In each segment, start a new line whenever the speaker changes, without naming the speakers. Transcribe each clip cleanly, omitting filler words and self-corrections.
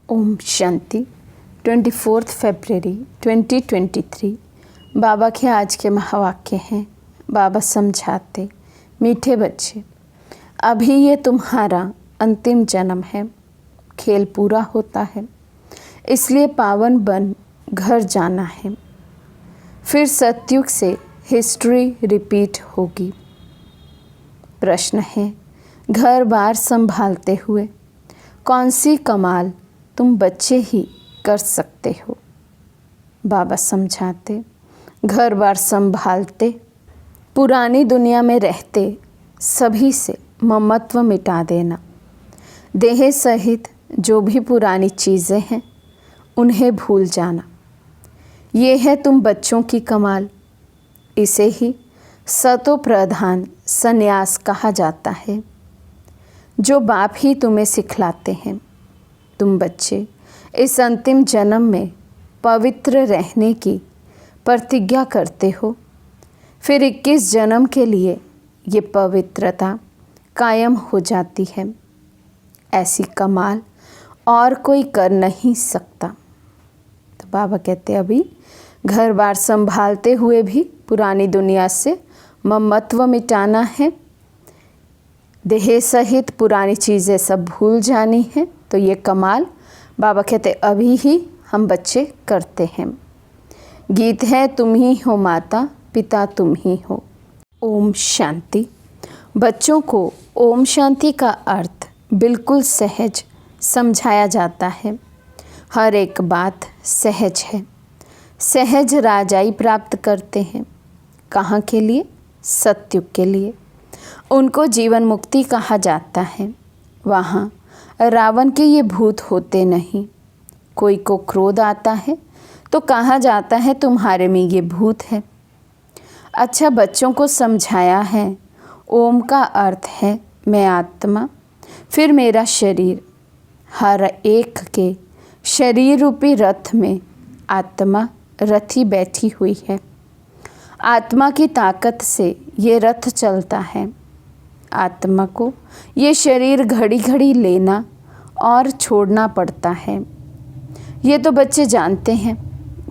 ओम शांति। 24 फरवरी 2023 बाबा के आज के महावाक्य हैं। बाबा समझाते, मीठे बच्चे, अभी ये तुम्हारा अंतिम जन्म है। खेल पूरा होता है, इसलिए पावन बन घर जाना है। फिर सतयुग से हिस्ट्री रिपीट होगी। प्रश्न है, घर बार संभालते हुए कौन सी कमाल तुम बच्चे ही कर सकते हो। बाबा समझाते, घर बार संभालते, पुरानी दुनिया में रहते सभी से ममत्व मिटा देना। देह सहित जो भी पुरानी चीज़ें हैं उन्हें भूल जाना। ये है तुम बच्चों की कमाल। इसे ही सतो प्रधान संन्यास कहा जाता है, जो बाप ही तुम्हें सिखलाते हैं। तुम बच्चे इस अंतिम जन्म में पवित्र रहने की प्रतिज्ञा करते हो। फिर 21 जन्म के लिए ये पवित्रता कायम हो जाती है। ऐसी कमाल और कोई कर नहीं सकता। तो बाबा कहते अभी घर बार संभालते हुए भी पुरानी दुनिया से ममत्व मिटाना है। देह सहित पुरानी चीज़ें सब भूल जानी है। तो ये कमाल बाबा कहते अभी ही हम बच्चे करते हैं। गीत है, तुम ही हो माता पिता तुम ही हो। ओम शांति। बच्चों को ओम शांति का अर्थ बिल्कुल सहज समझाया जाता है। हर एक बात सहज है। सहज राजाई प्राप्त करते हैं। कहाँ के लिए? सतयुग के लिए। उनको जीवन मुक्ति कहा जाता है। वहाँ रावण के ये भूत होते नहीं। कोई को क्रोध आता है तो कहा जाता है तुम्हारे में ये भूत है। अच्छा, बच्चों को समझाया है ओम का अर्थ है मैं आत्मा, फिर मेरा शरीर। हर एक के शरीर रूपी रथ में आत्मा रथी बैठी हुई है। आत्मा की ताकत से ये रथ चलता है। आत्मा को ये शरीर घड़ी घड़ी लेना और छोड़ना पड़ता है। ये तो बच्चे जानते हैं।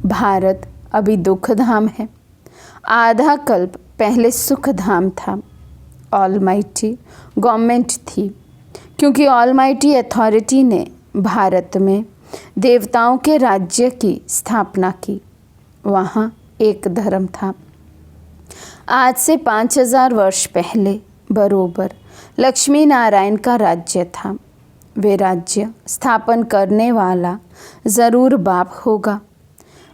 भारत अभी दुख धाम है। आधा कल्प पहले सुख धाम था। ऑलमाइटी गवर्नमेंट थी, क्योंकि ऑलमाइटी अथॉरिटी ने भारत में देवताओं के राज्य की स्थापना की। वहाँ एक धर्म था। आज से 5000 वर्ष पहले बरोबर लक्ष्मी नारायण का राज्य था। वे राज्य स्थापन करने वाला ज़रूर बाप होगा।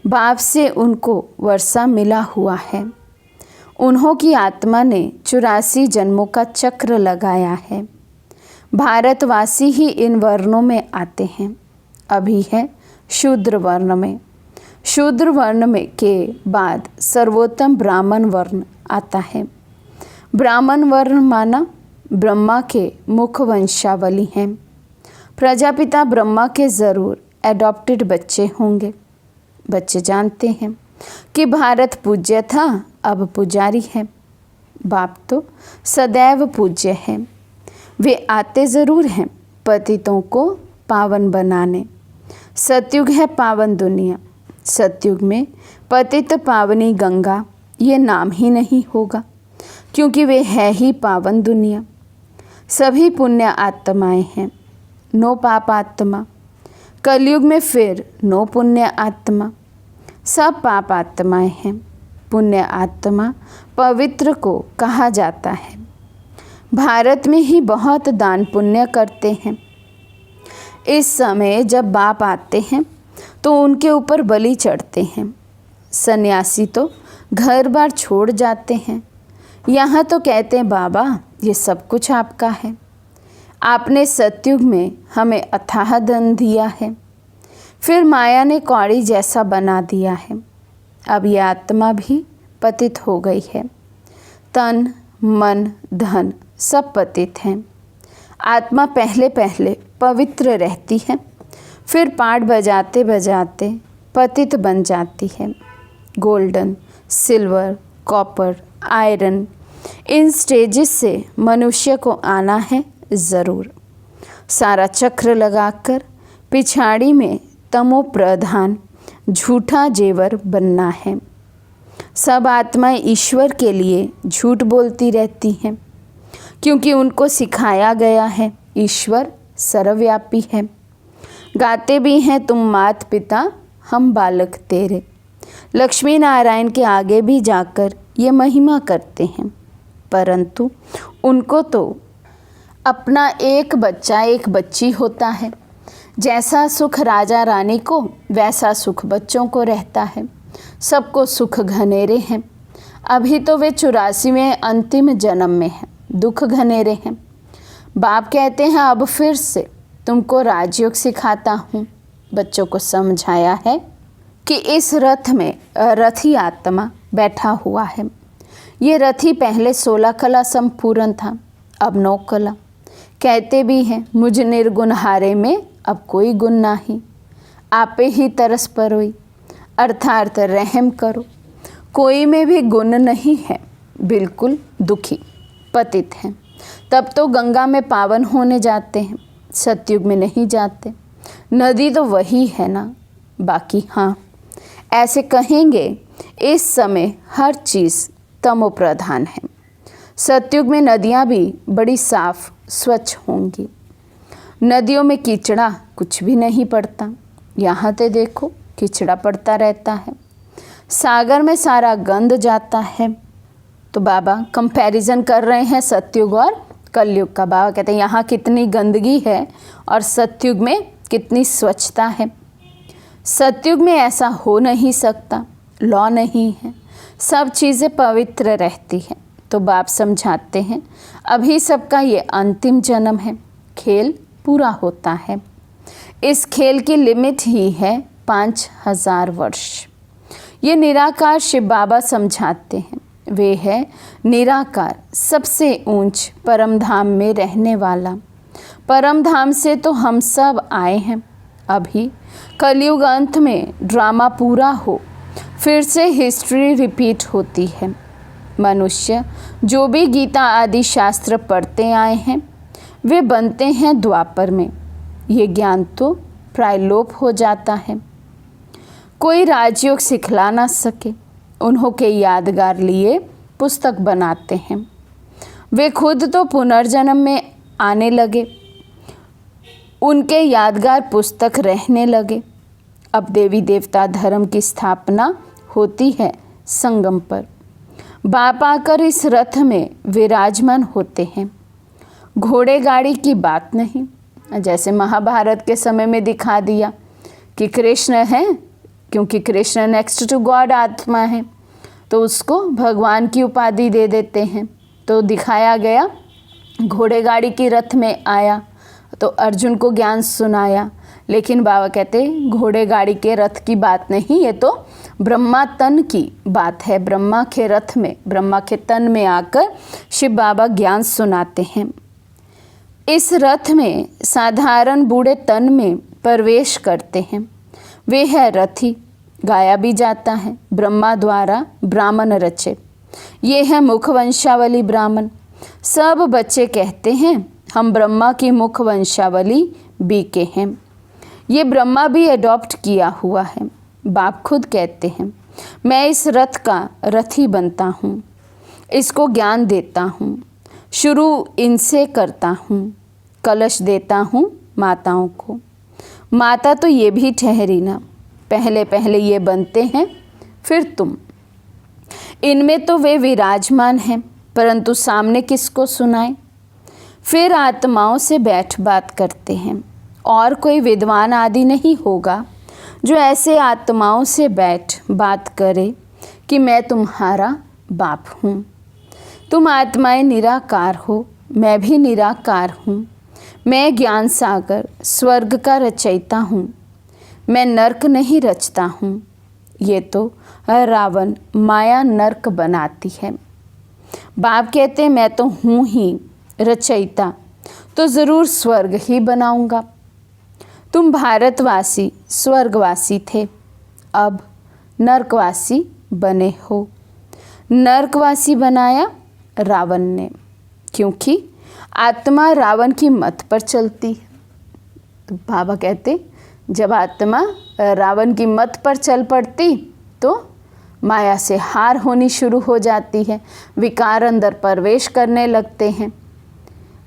बाप से उनको वर्षा मिला हुआ है। उन्हों की आत्मा ने 84 जन्मों का चक्र लगाया है। भारतवासी ही इन वर्णों में आते हैं। अभी है शूद्र वर्ण में। शूद्र वर्ण में के बाद सर्वोत्तम ब्राह्मण वर्ण आता है। ब्राह्मण वर्ण माना ब्रह्मा के मुख वंशावली हैं। प्रजापिता ब्रह्मा के ज़रूर एडॉप्टेड बच्चे होंगे। बच्चे जानते हैं कि भारत पूज्य था, अब पुजारी है। बाप तो सदैव पूज्य हैं। वे आते ज़रूर हैं पतितों को पावन बनाने। सतयुग है पावन दुनिया। सतयुग में पतित पावनी गंगा ये नाम ही नहीं होगा, क्योंकि वे है ही पावन दुनिया। सभी पुण्य आत्माएं हैं, नो पाप आत्मा। कलयुग में फिर नो पुण्य आत्मा। सब पाप आत्माएं हैं। पुण्य आत्मा पवित्र को कहा जाता है। भारत में ही बहुत दान पुण्य करते हैं। इस समय जब बाप आते हैं तो उनके ऊपर बलि चढ़ते हैं। सन्यासी तो घर बार छोड़ जाते हैं। यहाँ तो कहते हैं बाबा ये सब कुछ आपका है। आपने सतयुग में हमें अथाह धन दिया है, फिर माया ने कौड़ी जैसा बना दिया है। अब ये आत्मा भी पतित हो गई है। तन मन धन सब पतित हैं। आत्मा पहले पहले पवित्र रहती है, फिर पाठ बजाते बजाते पतित बन जाती है। गोल्डन, सिल्वर, कॉपर, आयरन, इन स्टेजेस से मनुष्य को आना है ज़रूर। सारा चक्र लगाकर पिछाड़ी में तमो प्रधान झूठा जेवर बनना है। सब आत्माएं ईश्वर के लिए झूठ बोलती रहती हैं, क्योंकि उनको सिखाया गया है ईश्वर सर्वव्यापी है। गाते भी हैं तुम मात पिता हम बालक तेरे। लक्ष्मी नारायण के आगे भी जाकर ये महिमा करते हैं, परंतु उनको तो अपना एक बच्चा एक बच्ची होता है। जैसा सुख राजा रानी को वैसा सुख बच्चों को रहता है। सबको सुख घनेरे हैं। अभी तो वे 84वें अंतिम जन्म में हैं, दुख घनेरे हैं। बाप कहते हैं अब फिर से तुमको राजयोग सिखाता हूँ। बच्चों को समझाया है कि इस रथ में रथी आत्मा बैठा हुआ है। ये रथी पहले 16 कला संपूर्ण था, अब 9 कला। कहते भी हैं मुझ निर्गुण हारे में अब कोई गुण नाही। आपे ही तरस परोई, अर्थात रहम करो। कोई में भी गुण नहीं है, बिल्कुल दुखी पतित हैं। तब तो गंगा में पावन होने जाते हैं, सतयुग में नहीं जाते। नदी तो वही है ना। बाकी हाँ, ऐसे कहेंगे इस समय हर चीज़ तमो प्रधान है। सतयुग में नदियाँ भी बड़ी साफ स्वच्छ होंगी। नदियों में कीचड़ा कुछ भी नहीं पड़ता। यहाँ तो देखो कीचड़ा पड़ता रहता है। सागर में सारा गंद जाता है। तो बाबा कंपैरिजन कर रहे हैं सतयुग और कलयुग का। बाबा कहते हैं यहाँ कितनी गंदगी है और सतयुग में कितनी स्वच्छता है। सतयुग में ऐसा हो नहीं सकता, लॉ नहीं है, सब चीज़ें पवित्र रहती हैं। तो बाप समझाते हैं अभी सबका ये अंतिम जन्म है, खेल पूरा होता है। इस खेल की लिमिट ही है 5000 वर्ष। ये निराकार शिव बाबा समझाते हैं। वे है निराकार, सबसे ऊंच परम धाम में रहने वाला। परम धाम से तो हम सब आए हैं। अभी कलयुग अंत में ड्रामा पूरा हो, फिर से हिस्ट्री रिपीट होती है। मनुष्य जो भी गीता आदि शास्त्र पढ़ते आए हैं वे बनते हैं द्वापर में। ये ज्ञान तो प्राय लोप हो जाता है। कोई राजयोग सिखला ना सके, उन्हों के यादगार लिए पुस्तक बनाते हैं। वे खुद तो पुनर्जन्म में आने लगे, उनके यादगार पुस्तक रहने लगे। अब देवी देवता धर्म की स्थापना होती है संगम पर। बाप आकर इस रथ में विराजमान होते हैं। घोड़े गाड़ी की बात नहीं, जैसे महाभारत के समय में दिखा दिया कि कृष्ण है, क्योंकि कृष्ण नेक्स्ट टू गॉड आत्मा है तो उसको भगवान की उपाधि दे देते हैं। तो दिखाया गया घोड़े गाड़ी की रथ में आया तो अर्जुन को ज्ञान सुनाया। लेकिन बाबा कहते घोड़े गाड़ी के रथ की बात नहीं, ये तो ब्रह्मा तन की बात है। ब्रह्मा के रथ में, ब्रह्मा के तन में आकर शिव बाबा ज्ञान सुनाते हैं। इस रथ में साधारण बूढ़े तन में प्रवेश करते हैं। वे है रथी, गाया भी जाता है ब्रह्मा द्वारा ब्राह्मण रचे। ये है मुख वंशावली ब्राह्मण। सब बच्चे कहते हैं हम ब्रह्मा की मुख वंशावली बी के हैं। ये ब्रह्मा भी अडॉप्ट किया हुआ है। बाप खुद कहते हैं मैं इस रथ का रथी बनता हूँ, इसको ज्ञान देता हूँ, शुरू इनसे करता हूँ, कलश देता हूँ माताओं को। माता तो ये भी ठहरी ना, पहले पहले ये बनते हैं फिर तुम। इनमें तो वे विराजमान हैं, परंतु सामने किसको सुनाएं। फिर आत्माओं से बैठ बात करते हैं। और कोई विद्वान आदि नहीं होगा जो ऐसे आत्माओं से बैठ बात करे कि मैं तुम्हारा बाप हूँ। तुम आत्माएं निराकार हो, मैं भी निराकार हूँ। मैं ज्ञान सागर स्वर्ग का रचयिता हूँ, मैं नर्क नहीं रचता हूँ। ये तो रावण माया नर्क बनाती है। बाप कहते मैं तो हूँ ही रचयिता, तो ज़रूर स्वर्ग ही बनाऊंगा। तुम भारतवासी स्वर्गवासी थे, अब नर्कवासी बने हो। नर्कवासी बनाया रावण ने, क्योंकि आत्मा रावण की मत पर चलती है। तो बाबा कहते जब आत्मा रावण की मत पर चल पड़ती तो माया से हार होनी शुरू हो जाती है, विकार अंदर प्रवेश करने लगते हैं।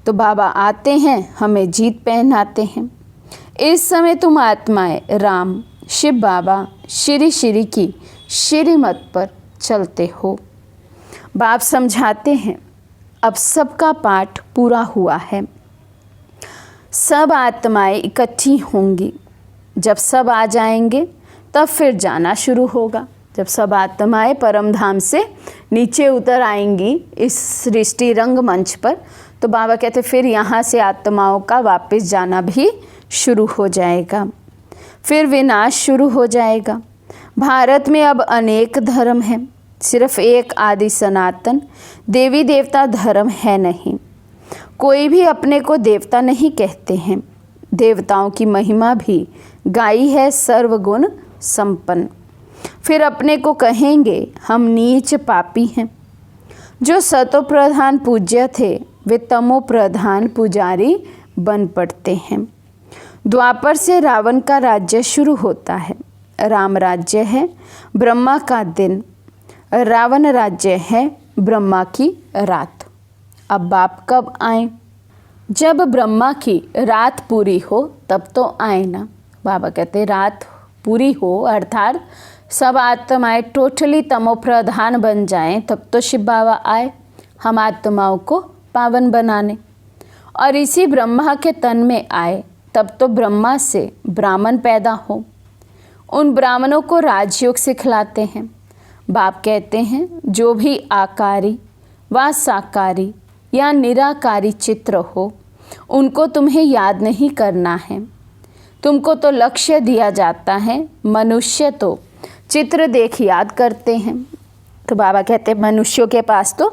तो बाबा आते हैं, हमें जीत पहनाते हैं। इस समय तुम आत्माएं राम, शिव बाबा, श्री श्री की श्रीमत पर चलते हो। बाप समझाते हैं, अब सबका पाठ पूरा हुआ है। सब आत्माएं इकट्ठी होंगी। जब सब आ जाएंगे तब फिर जाना शुरू होगा। जब सब आत्माएं परम धाम से नीचे उतर आएंगी इस सृष्टि रंग मंच पर, तो बाबा कहते फिर यहाँ से आत्माओं का वापस जाना भी शुरू हो जाएगा। फिर विनाश शुरू हो जाएगा। भारत में अब अनेक धर्म हैं, सिर्फ एक आदि सनातन देवी देवता धर्म है नहीं। कोई भी अपने को देवता नहीं कहते हैं। देवताओं की महिमा भी गाई है सर्वगुण संपन्न। फिर अपने को कहेंगे हम नीच पापी हैं। जो सतो प्रधान पूज्य थे वे तमो प्रधान पुजारी बन पड़ते हैं। द्वापर से रावण का राज्य शुरू होता है। राम राज्य है ब्रह्मा का दिन, रावण राज्य है ब्रह्मा की रात। अब बाप कब आए? जब ब्रह्मा की रात पूरी हो तब तो आए ना। बाबा कहते रात पूरी हो अर्थात सब आत्माएं टोटली तमो प्रधान बन जाएं, तब तो शिव बाबा आए हम आत्माओं को पावन बनाने। और इसी ब्रह्मा के तन में आए तब तो ब्रह्मा से ब्राह्मण पैदा हो। उन ब्राह्मणों को राजयोग सिखलाते हैं। बाप कहते हैं जो भी आकारी व साकारी या निराकारी चित्र हो उनको तुम्हें याद नहीं करना है। तुमको तो लक्ष्य दिया जाता है, मनुष्य तो चित्र देख याद करते हैं। तो बाबा कहते हैं मनुष्यों के पास तो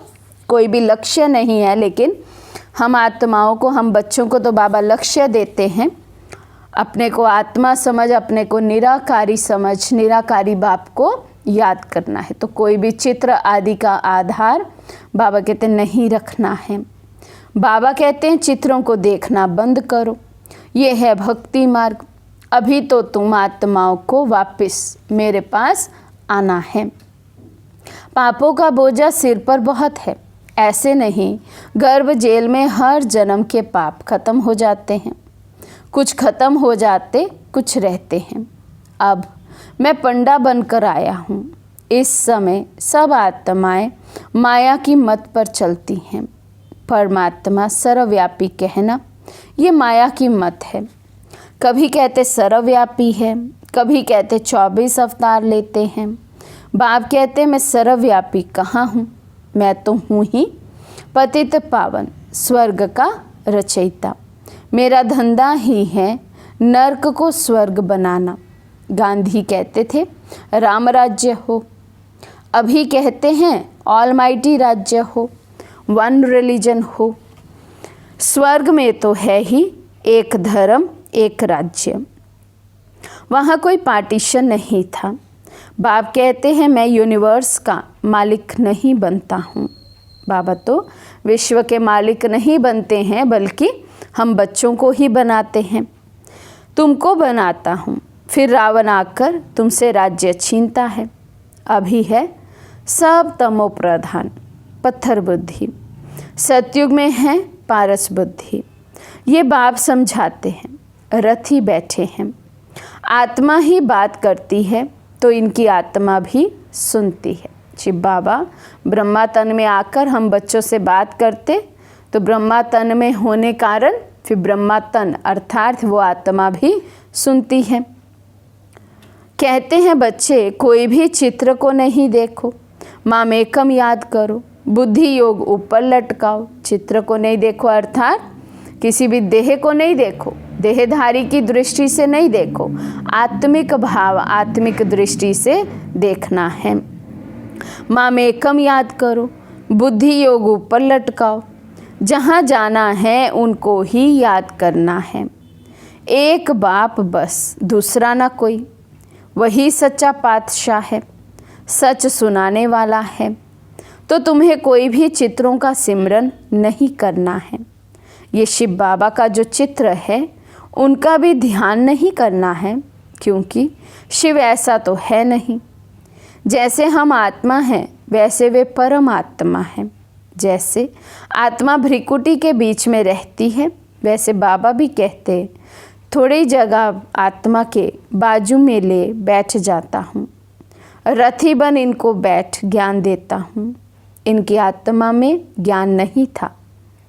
कोई भी लक्ष्य नहीं है, लेकिन हम आत्माओं को, हम बच्चों को तो बाबा लक्ष्य देते हैं। अपने को आत्मा समझ, अपने को निराकारी समझ, निराकारी बाप को याद करना है। तो कोई भी चित्र आदि का आधार बाबा कहते नहीं रखना है। बाबा कहते हैं चित्रों को देखना बंद करो, ये है भक्ति मार्ग। अभी तो तुम आत्माओं को वापस मेरे पास आना है। पापों का बोझा सिर पर बहुत है, ऐसे नहीं। गर्भ जेल में हर जन्म के पाप खत्म हो जाते हैं। कुछ खत्म हो जाते, कुछ रहते हैं। अब मैं पंडा बनकर आया हूँ। इस समय सब आत्माएं माया की मत पर चलती हैं। परमात्मा सर्वव्यापी कहना ये माया की मत है। कभी कहते सर्वव्यापी है, कभी कहते 24 अवतार लेते हैं। बाप कहते मैं सर्वव्यापी कहाँ हूँ, मैं तो हूँ ही पतित पावन स्वर्ग का रचयिता। मेरा धंधा ही है नर्क को स्वर्ग बनाना। गांधी कहते थे राम राज्य हो, अभी कहते हैं ऑलमाइटी राज्य हो, वन रिलीजन हो। स्वर्ग में तो है ही एक धर्म एक राज्य, वहाँ कोई पार्टीशन नहीं था। बाप कहते हैं मैं यूनिवर्स का मालिक नहीं बनता हूँ। बाबा तो विश्व के मालिक नहीं बनते हैं, बल्कि हम बच्चों को ही बनाते हैं। तुमको बनाता हूँ, फिर रावण आकर तुमसे राज्य छीनता है। अभी है सब तमो प्रधान पत्थर बुद्धि, सतयुग में है पारस बुद्धि। ये बाप समझाते हैं, रथी बैठे हैं। आत्मा ही बात करती है तो इनकी आत्मा भी सुनती है। शिव बाबा ब्रह्मा तन में आकर हम बच्चों से बात करते तो ब्रह्मा तन में होने कारण फिर ब्रह्मा तन अर्थात वो आत्मा भी सुनती है। कहते हैं बच्चे कोई भी चित्र को नहीं देखो, मामेकम याद करो, बुद्धि योग ऊपर लटकाओ। चित्र को नहीं देखो अर्थात किसी भी देह को नहीं देखो, देहधारी की दृष्टि से नहीं देखो, आत्मिक भाव आत्मिक दृष्टि से देखना है। मामेकम याद करो, बुद्धि योग ऊपर लटकाओ। जहाँ जाना है उनको ही याद करना है। एक बाप बस, दूसरा ना कोई, वही सच्चा पातशाह है, सच सुनाने वाला है। तो तुम्हें कोई भी चित्रों का सिमरन नहीं करना है। ये शिव बाबा का जो चित्र है उनका भी ध्यान नहीं करना है, क्योंकि शिव ऐसा तो है नहीं। जैसे हम आत्मा हैं वैसे वे परमात्मा हैं। जैसे आत्मा भ्रिकुटी के बीच में रहती है, वैसे बाबा भी कहते हैं थोड़ी जगह आत्मा के बाजू में ले बैठ जाता हूँ, रथी बन इनको बैठ ज्ञान देता हूँ। इनकी आत्मा में ज्ञान नहीं था,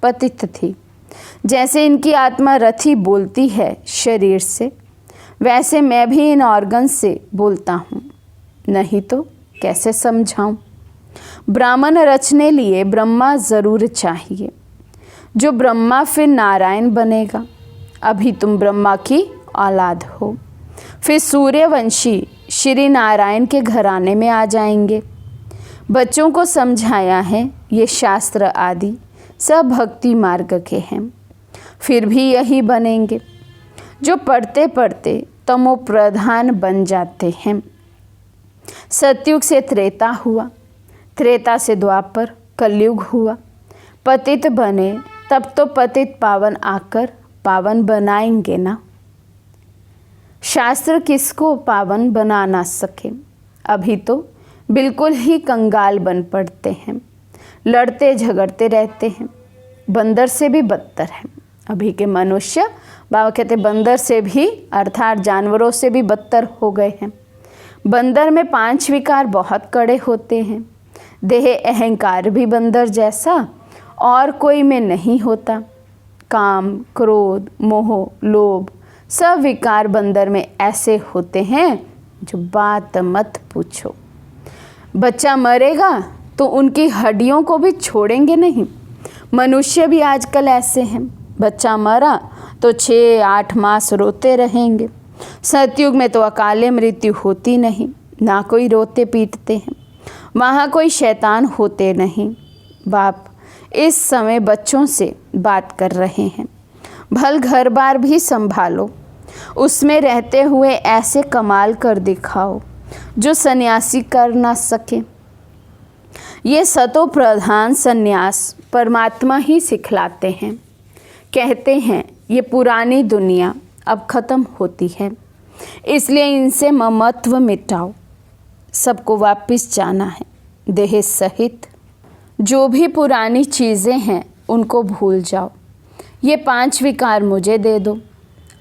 पतित थी। जैसे इनकी आत्मा रथी बोलती है शरीर से, वैसे मैं भी इन ऑर्गन से बोलता हूँ, नहीं तो कैसे समझाऊँ। ब्राह्मण रचने लिए ब्रह्मा ज़रूर चाहिए। जो ब्रह्मा फिर नारायण बनेगा। अभी तुम ब्रह्मा की औलाद हो, फिर सूर्यवंशी श्री नारायण के घराने में आ जाएंगे। बच्चों को समझाया है ये शास्त्र आदि सब भक्ति मार्ग के हैं, फिर भी यही बनेंगे जो पढ़ते पढ़ते तमो प्रधान बन जाते हैं। सतयुग से त्रेता हुआ, त्रेता से द्वापर, कलयुग हुआ। पतित बने तब तो पतित पावन आकर पावन बनाएंगे ना। शास्त्र किसको पावन बना ना सके। अभी तो बिल्कुल ही कंगाल बन पड़ते हैं, लड़ते झगड़ते रहते हैं, बंदर से भी बदतर हैं। अभी के मनुष्य बाबा कहते बंदर से भी अर्थात जानवरों से भी बदतर हो गए हैं। बंदर में 5 विकार बहुत कड़े होते हैं। देह अहंकार भी बंदर जैसा और कोई में नहीं होता। काम, क्रोध, मोह, लोभ सब विकार बंदर में ऐसे होते हैं जो बात मत पूछो। बच्चा मरेगा तो उनकी हड्डियों को भी छोड़ेंगे नहीं। मनुष्य भी आजकल ऐसे हैं, बच्चा मरा तो 6-8 मास रोते रहेंगे। सतयुग में तो अकाले मृत्यु होती नहीं, ना कोई रोते पीटते हैं, वहाँ कोई शैतान होते नहीं। बाप इस समय बच्चों से बात कर रहे हैं, भल घर बार भी संभालो, उसमें रहते हुए ऐसे कमाल कर दिखाओ जो सन्यासी कर ना सके। ये सतो प्रधान सन्यास परमात्मा ही सिखलाते हैं। कहते हैं ये पुरानी दुनिया अब ख़त्म होती है, इसलिए इनसे ममत्व मिटाओ। सबको वापस जाना है देह सहित। जो भी पुरानी चीज़ें हैं उनको भूल जाओ। ये 5 विकार मुझे दे दो।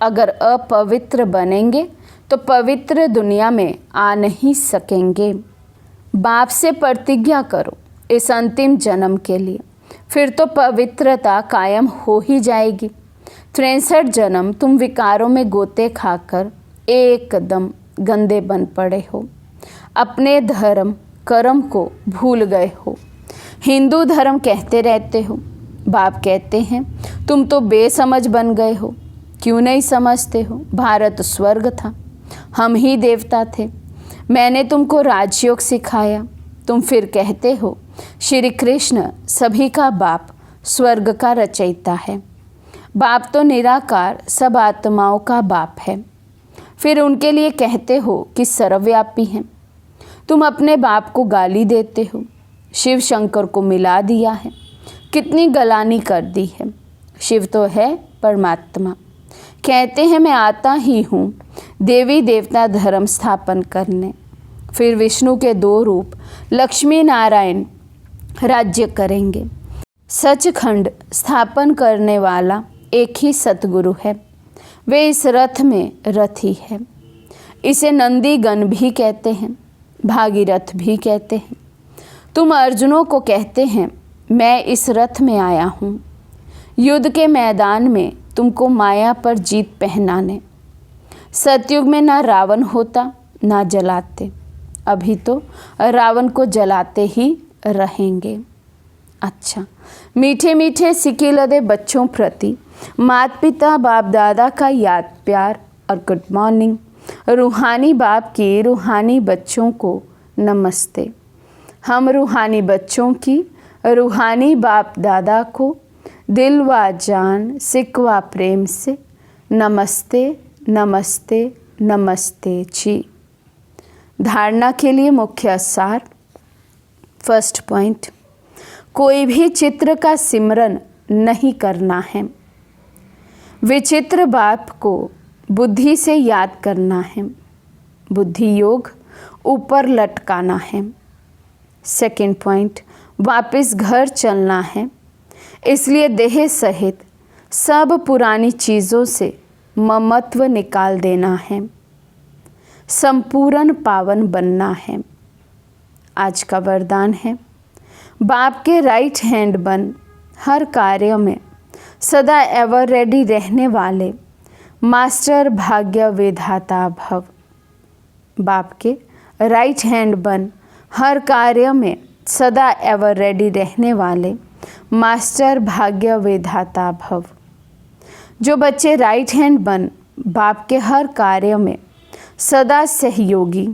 अगर अपवित्र बनेंगे तो पवित्र दुनिया में आ नहीं सकेंगे। बाप से प्रतिज्ञा करो इस अंतिम जन्म के लिए, फिर तो पवित्रता कायम हो ही जाएगी। 63 जन्म तुम विकारों में गोते खाकर एकदम गंदे बन पड़े हो, अपने धर्म कर्म को भूल गए हो। हिंदू धर्म कहते रहते हो। बाप कहते हैं तुम तो बेसमझ बन गए हो। क्यों नहीं समझते हो? भारत स्वर्ग था, हम ही देवता थे। मैंने तुमको राजयोग सिखाया, तुम फिर कहते हो श्री कृष्ण सभी का बाप, स्वर्ग का रचयिता है। बाप तो निराकार सब आत्माओं का बाप है, फिर उनके लिए कहते हो कि सर्वव्यापी हैं। तुम अपने बाप को गाली देते हो, शिव शंकर को मिला दिया है, कितनी गलानी कर दी है। शिव तो है परमात्मा। कहते हैं मैं आता ही हूँ देवी देवता धर्म स्थापन करने। फिर विष्णु के 2 रूप लक्ष्मी नारायण राज्य करेंगे। सचखंड स्थापन करने वाला एक ही सतगुरु है, वे इस रथ में रथी है। इसे नंदीगण भी कहते हैं, भागीरथ भी कहते हैं। तुम अर्जुनों को कहते हैं मैं इस रथ में आया हूँ युद्ध के मैदान में तुमको माया पर जीत पहनाने। सतयुग में ना रावण होता ना जलाते, अभी तो रावण को जलाते ही रहेंगे। अच्छा, मीठे मीठे सिके लदे बच्चों प्रति माता पिता बाप दादा का याद प्यार और गुड मॉर्निंग। रूहानी बाप की रूहानी बच्चों को नमस्ते। हम रूहानी बच्चों की रूहानी बाप दादा को दिल व जान सिकवा प्रेम से नमस्ते नमस्ते नमस्ते जी। धारणा के लिए मुख्य सार। फर्स्ट पॉइंट, कोई भी चित्र का सिमरन नहीं करना है। विचित्र बाप को बुद्धि से याद करना है, बुद्धि योग ऊपर लटकाना है। सेकंड पॉइंट, वापस घर चलना है, इसलिए देह सहित सब पुरानी चीज़ों से ममत्व निकाल देना है, संपूर्ण पावन बनना है। आज का वरदान है, बाप के राइट हैंड बन हर कार्य में सदा एवर रेडी रहने वाले मास्टर भाग्य विधाता भव। बाप के राइट हैंड बन हर कार्य में सदा एवर रेडी रहने वाले मास्टर भाग्य विधाता भव। जो बच्चे राइट हैंड बन बाप के हर कार्य में सदा सहयोगी,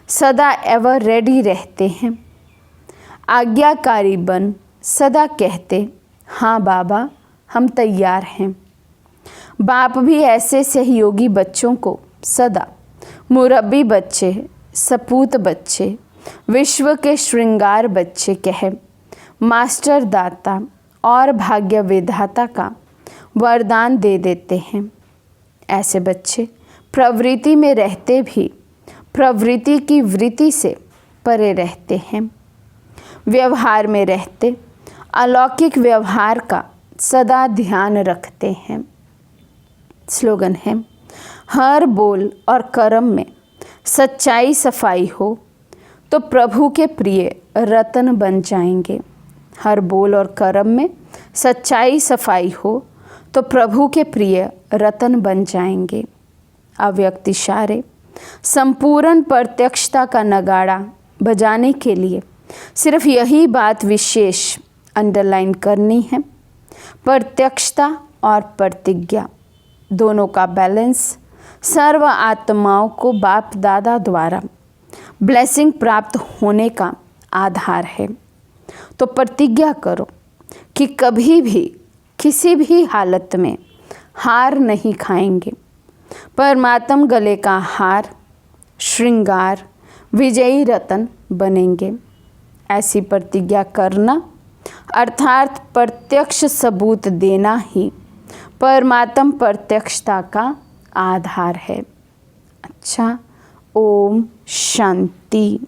सदा एवर रेडी रहते हैं, आज्ञाकारी बन सदा कहते हाँ बाबा हम तैयार हैं। बाप भी ऐसे सहयोगी बच्चों को सदा मुरब्बी बच्चे, सपूत बच्चे, विश्व के श्रृंगार बच्चे कह मास्टर दाता और भाग्य विधाता का वरदान दे देते हैं। ऐसे बच्चे प्रवृत्ति में रहते भी प्रवृत्ति की वृत्ति से परे रहते हैं। व्यवहार में रहते अलौकिक व्यवहार का सदा ध्यान रखते हैं। स्लोगन है, हर बोल और कर्म में सच्चाई सफाई हो तो प्रभु के प्रिय रतन बन जाएंगे। हर बोल और कर्म में सच्चाई सफाई हो तो प्रभु के प्रिय रतन बन जाएंगे। अव्यक्त इशारे संपूर्ण प्रत्यक्षता का नगाड़ा बजाने के लिए सिर्फ यही बात विशेष अंडरलाइन करनी है, प्रत्यक्षता और प्रतिज्ञा दोनों का बैलेंस सर्व आत्माओं को बाप दादा द्वारा ब्लेसिंग प्राप्त होने का आधार है। तो प्रतिज्ञा करो कि कभी भी किसी भी हालत में हार नहीं खाएंगे। परमात्म गले का हार, श्रृंगार, विजयी रतन बनेंगे। ऐसी प्रतिज्ञा करना अर्थात प्रत्यक्ष सबूत देना ही परमात्म प्रत्यक्षता का आधार है। अच्छा, ओम शांति।